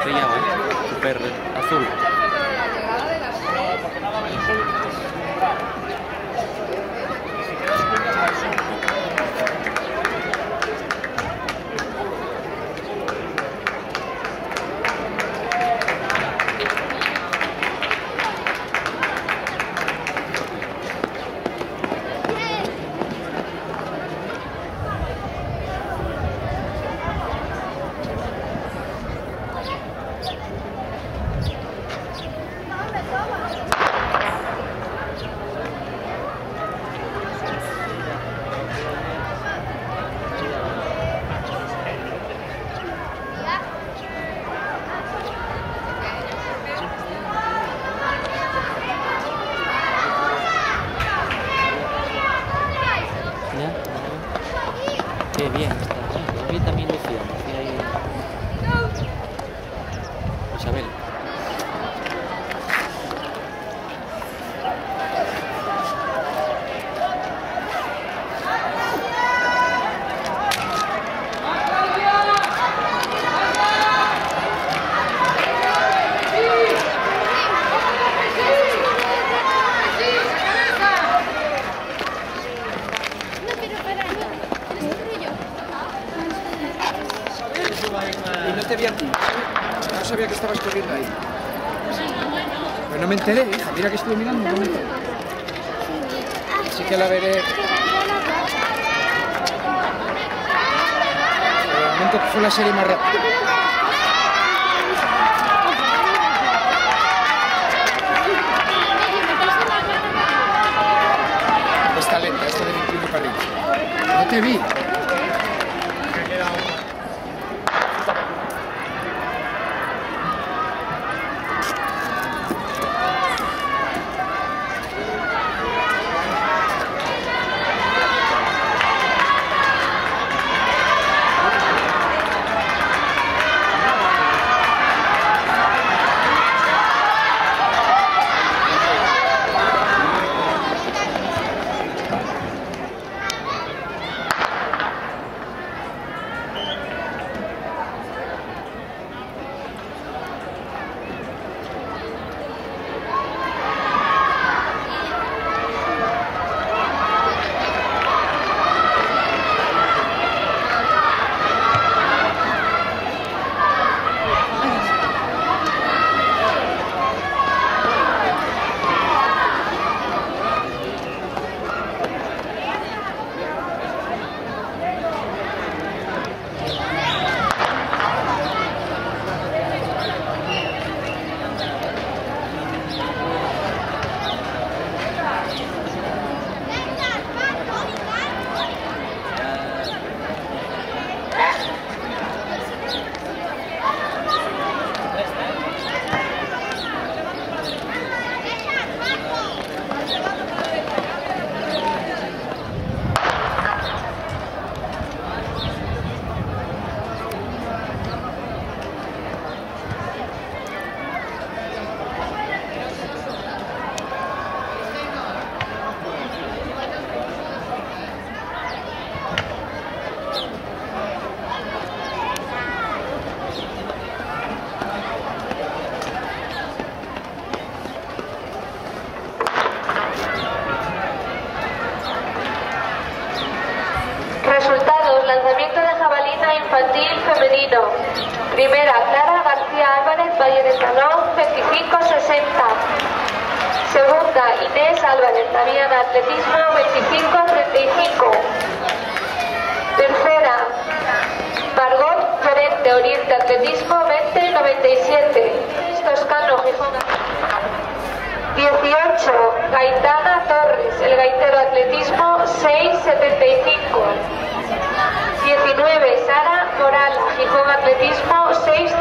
estrellado, súper azul. Qué bien, bien también Lucía, Isabel. Y no te vi a ti. No sabía que estabas corriendo ahí. Pero no me enteré, hija. Mira que estuve mirando. No me enteré. Así que la veré. Pero de momento fue la serie más rápida. Está lenta, esto de 21 para arriba. No te vi. Lanzamiento de jabalina infantil femenino. Primera, Clara García Álvarez, Valle de Salón, 25-60. Segunda, Inés Álvarez, Naviana, atletismo, 25-35. Tercera, Margot Llorente, Oriente, atletismo, 20-97. Toscano, Gijón. 18, Gaitana Torres, el gaitero, atletismo, 6-75. 19, Sara Moral, Gijón, atletismo, 6-75.